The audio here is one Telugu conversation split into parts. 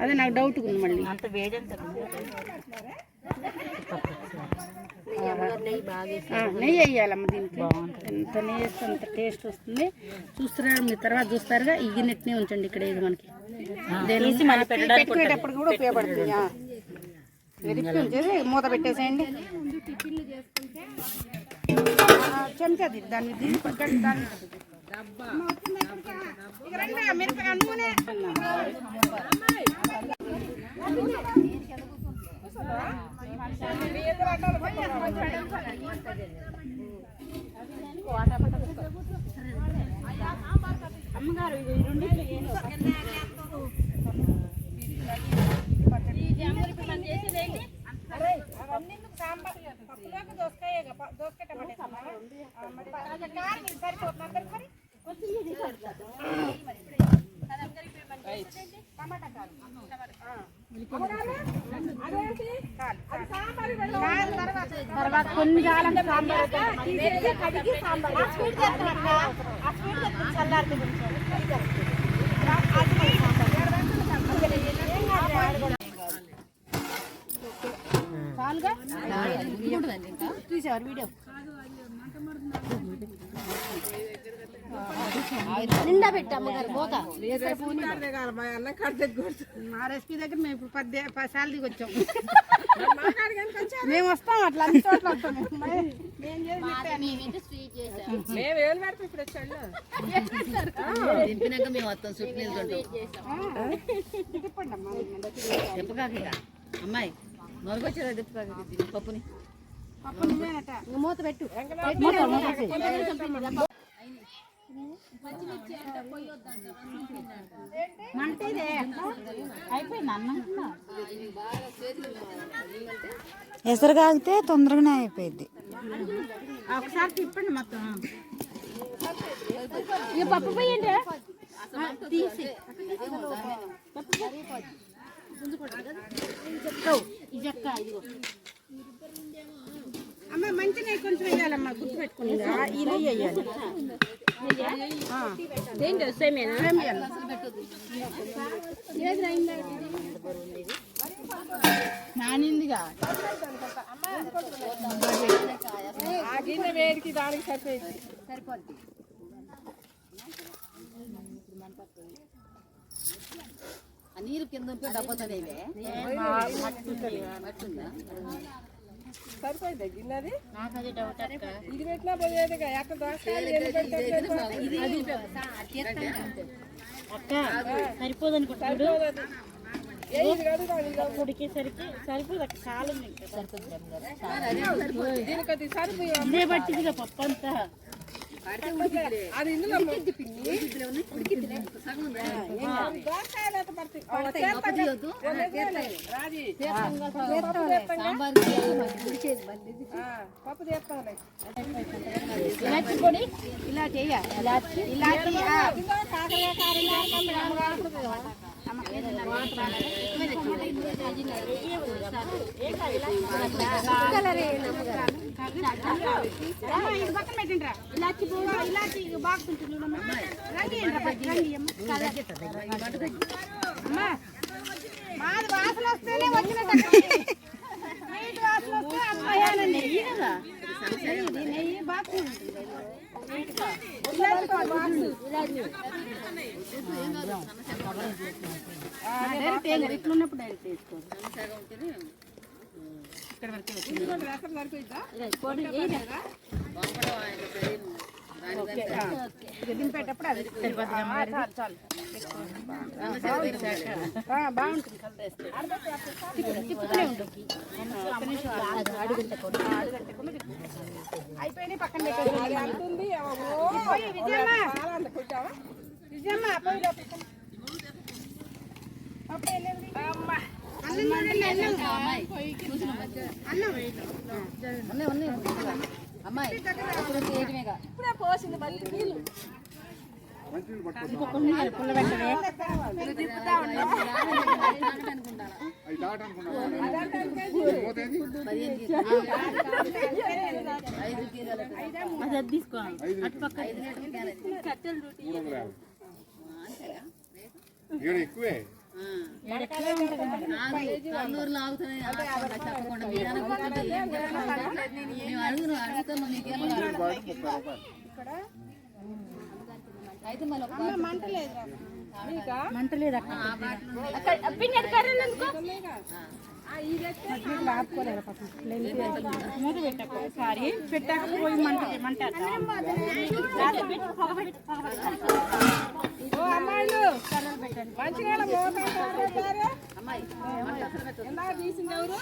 అదే నాకు డౌట్ ఉంది మళ్ళీ అంత వేడి నెయ్యి వేయాలమ్మ దీనికి. ఎంత నెయ్యి వేస్తే అంత టేస్ట్ వస్తుంది. చూస్తున్నారు మీరు, తర్వాత చూస్తారుగా. ఈ గిన్నెట్నే ఉంచండి ఇక్కడ, ఇది మనకి పెట్టుకునేటప్పుడు కూడా ఉపయోగపడుతుంది. మూత పెట్టేసేయండి. చెంచా దాన్ని నూనె అమ్మగారు తర్వాత కొన్ని కాలం సాంబార్ చాలుగా చూసేవారు వీడియో నిండా పెట్టి అమ్మగారు పోత మా రెసిపీ దగ్గర మేము ఇప్పుడు 10 సార్లు దిగి వచ్చాం. మేము వస్తాం అట్లా అన్ని చోట్ల వస్తాం. దింపినాక మేము వస్తాం. చుట్టూ చెప్పకాక అమ్మాయి నొరకొచ్చారా దిప్పుకాక పప్పుని మూత పెట్టు. ఎసరు కాగితే తొందరగానే అయిపోయింది. ఒకసారి తిప్పండి మొత్తం. ఇక పప్పు పోయండి తీసి అమ్మ మంచి నెయ్యి కొంచెం వేయాలమ్మా, గుర్తు పెట్టుకుని. ఈ నెయ్యి వేయాలి. నానిందిగా వేడికి దానికి సరిపోద్ది. నీరు కింద డబ్బుతుంది. సరిపోయింది గిన్నెది. ఇది పెట్టినా పోయేదిగా సరిపోదు అనుకుంటాడు. ఉడికేసరికి సరిపోదు. కాలం ఇదే పట్టిదిగా పప్పు అంతా. అది ఇందులో పప్పు చేస్తాను. ఇలాచి పొడి ఇలా చేయాలి. ఇలాచి ఇలాచి ఇలాచి బాక్స్ ఉంటుంది. మాది వాసన వస్తేనే వచ్చినట్టు. నీటి వాసన వస్తే అమ్మాయానండి. నెయ్యి కదా, నెయ్యి బాక్స్ ఉంటుంది. డైరెక్ట్ ఇట్లున్నప్పుడు డైరెక్ట్ వేసుకోవాలి. ఇక్కడ వరకు దింపేటప్పుడు అది చాలు బాగుంటుంది. తిప్పుతూనే ఉంటుంది. అయిపోయినాయి పక్కన పెట్టేది. విజయమ్మ అమ్మాయి ఇప్పుడే పోసింది మళ్ళీ నీళ్ళు. తీసుకో. కల్లూరులో ఆగుతున్నాయి చెప్పకుండా మీరు అనుకుంటుంటే ఏం చెప్పాలి? మేము అడుగుతున్నాం మీకేమో అయితే మళ్ళీ ఒక మంట లేదు అక్కడ మూడు పెట్టకు ఒకసారి పెట్టాక పోయి మంట ఓ అమ్మాయిలు మంచిగా ఎలా తీసింది ఎవరు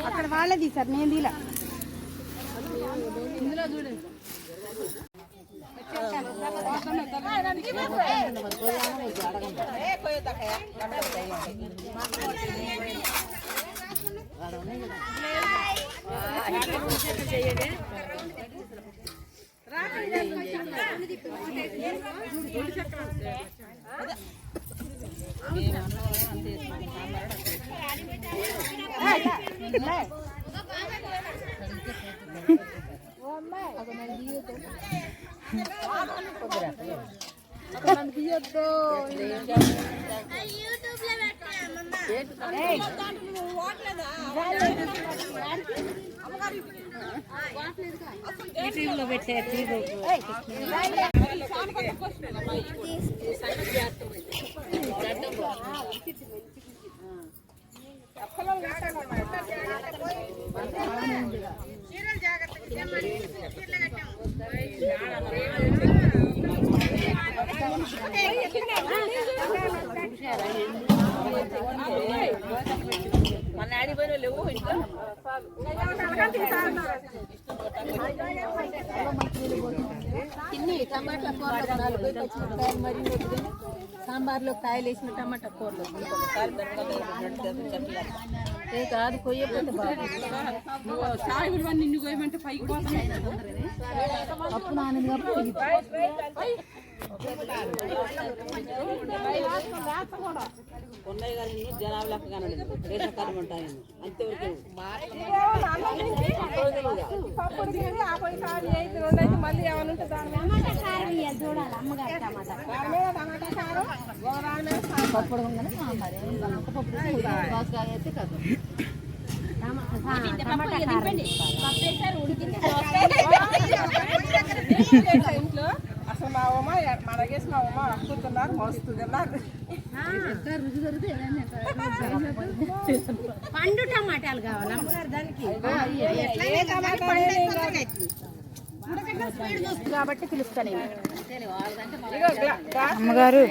అక్కడ వాళ్ళే తీసారు నేను తీలా ఇందులో చూడండి మన ఆడిపోయిన లేవు సాంబార్లో కాయలు వేసిన టమాటా కూరలు కాదు కొయ్యకపోతే నిన్ను కోయమంటే పైకి అప్పు నానింది ఉన్నాయి కానీ జనాభా లెక్క కనలేదు రేషన్ కార్డు ఉంటాయి అంతవరకు మళ్ళీ ఏమైనా ఉంటే దాని పప్పుడు అయితే కాదు ఇంట్లో అసలు మా అమ్మ మనగేసి మా అమ్మ అక్కుతున్నారు మోస్తున్నారు పండు టమాటాలు కావాలి అమ్మగారు దానికి కాబట్టి పిలుస్తాను అమ్మగారు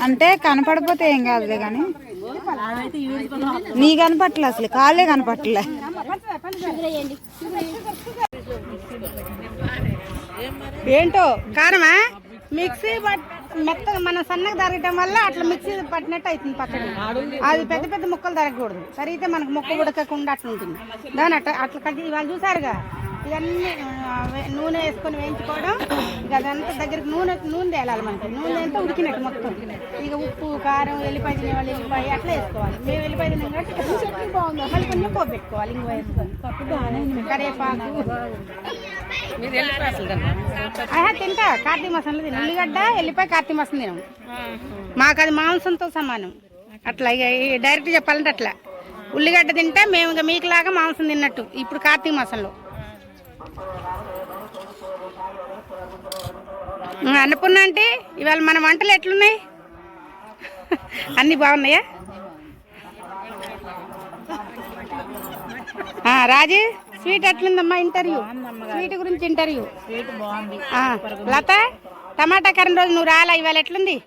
అంటే కనపడిపోతే ఏం కాదులే కానీ నీ కనపట్లే అసలు కాళ్ళే కనపట్లే ఏంటో కారమా మిక్సీ మెత్తగా మన సన్నగా తరగటం వల్ల అట్లా మిక్సీ పట్టినట్టు అవుతుంది పచ్చడి అది పెద్ద పెద్ద ముక్కలు తరగకూడదు తరిగితే మనకు ముక్క ఉడకకుండా అట్లా ఉంటుంది దాని అట్లా కట్టి వాళ్ళు చూసారుగా ఇవన్నీ నూనె వేసుకొని వేయించుకోవడం ఇక అదంతా దగ్గరికి నూనె తేలాలి మనకి నూనె అంతా ఉడికినట్టు మొత్తం ఇక ఉప్పు కారం ఎల్లిపాయ తినే వాళ్ళు ఎల్లిపాయ అట్లా వేసుకోవాలి మేము ఎల్లిపాయ తిన్నాం కాబట్టి బాగుంది మళ్ళీ కొంచెం పోపు పెట్టుకోవాలి ఇంక వేసుకొని కరివేపాకు తింటా కార్తీక మాసంలో తిన ఉల్లిగడ్డ ఎల్లిపాయ కార్తీక మాసం తినం మాకు అది మాంసంతో సమానం అట్లా ఇక డైరెక్ట్ చెప్పాలంటే అట్లా ఉల్లిగడ్డ తింటే మేము ఇక మీకులాగా మాంసం తిన్నట్టు ఇప్పుడు కార్తీక మాసంలో అన్నపూర్ణ అంటే ఇవాళ మన వంటలు ఎట్లున్నాయి అన్నీ బాగున్నాయా రాజు స్వీట్ ఎట్లుందమ్మా ఇంటర్వ్యూ స్వీట్ గురించి ఇంటర్వ్యూ లత టమాటా కర్రీ రోజు నువ్వు రాలా ఇవాళ ఎట్లుంది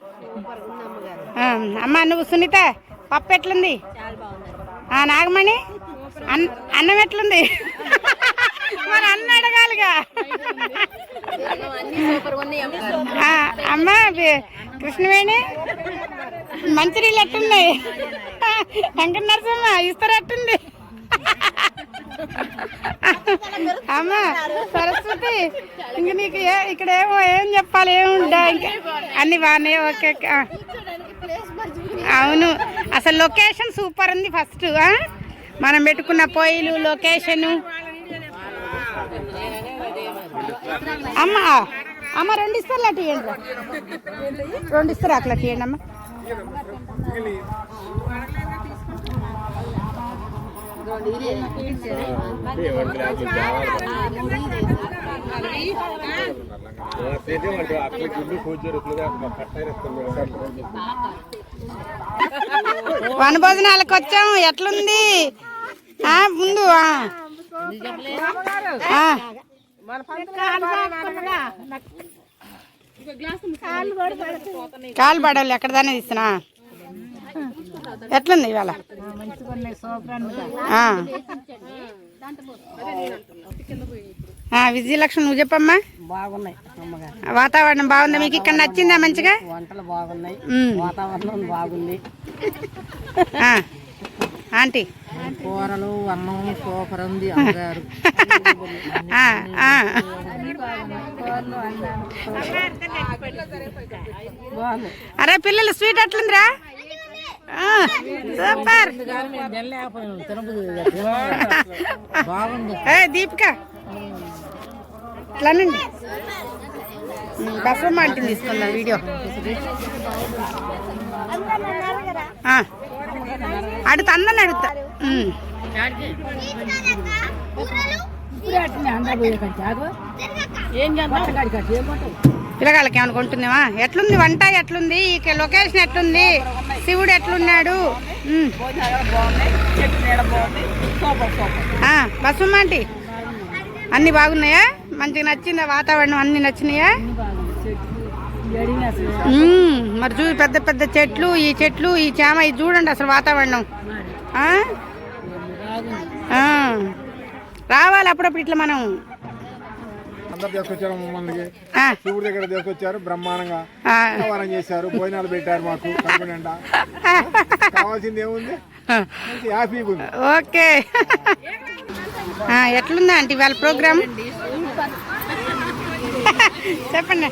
అమ్మ నువ్వు సునీత పప్పు ఎట్లుంది నాగమణి అన్నం ఎట్లుంది మరి అన్న అడగాలిగా అమ్మ కృష్ణవేణి మంచినీళ్ళు ఎట్లున్నాయి వెంకట నరసమ్మ ఇస్తారట్టుంది అమ్మ సరస్వతి ఇంక నీకు ఇక్కడ ఏం చెప్పాలి ఏముంటా ఇంకా అన్ని బాగున్నాయి ఓకే అవును అసలు లొకేషన్ సూపర్ ఉంది ఫస్ట్ మనం పెట్టుకున్న పొయ్యిలు లొకేషను అమ్మ అమ్మ 2 ఇస్తారు అట్లా ఇవ్వండి 2 ఇస్తారు అట్లా ఇవ్వండి అమ్మ. వనభోజనాలకు వచ్చాము. ఎట్లుంది ముందు కాలు పడాలి ఎక్కడ దాన్ని తీస్తున్నా. ఎట్లుంది ఇవాళ? విజయలక్ష్మి నువ్వు చెప్పమ్మా. బాగున్నాయి అమ్మగారు. వాతావరణం బాగుందా మీకు? ఇక్కడ నచ్చిందా మంచిగా? వంటలు బాగున్నాయి, వాతావరణం బాగుంది. ఆంటీ కూరలు అన్నం సూపర్ ఉంది అమ్మగారు. అరే పిల్లలు స్వీట్ ఎట్లుందిరా? సూపర్ దీపిక ఇట్లానండి. బసమ్మ అంటే తీసుకుందాం వీడియో. అడుగుతా అందరిని అడుగుతా. పిల్లగాళ్ళకి ఏమైనా కొంటుందేమా? ఎట్లుంది వంట? ఎట్లుంది ఈ లొకేషన్? ఎట్లుంది? శివుడు ఎట్లున్నాడు? బసమ్మ ఆంటీ అన్ని బాగున్నాయా? మంచిగా నచ్చిందా వాతావరణం? అన్ని నచ్చినాయా? మరి చూ పెద్ద పెద్ద చెట్లు, ఈ చెట్లు, ఈ చేమ, ఇది చూడండి అసలు వాతావరణం. రావాలి అప్పుడప్పుడు ఇట్లా మనం. అందరు తీసుకొచ్చారు మమ్మల్ని శివుడి దగ్గర తీసుకొచ్చారు, బ్రహ్మాండంగా చేశారు, భోజనాలు పెట్టారు మాకు. కావాల్సింది ఏముంది? హ్యాపీ. ఓకే. ఎట్లుందా అంటే ఇవాళ ప్రోగ్రామ్ చెప్పండి.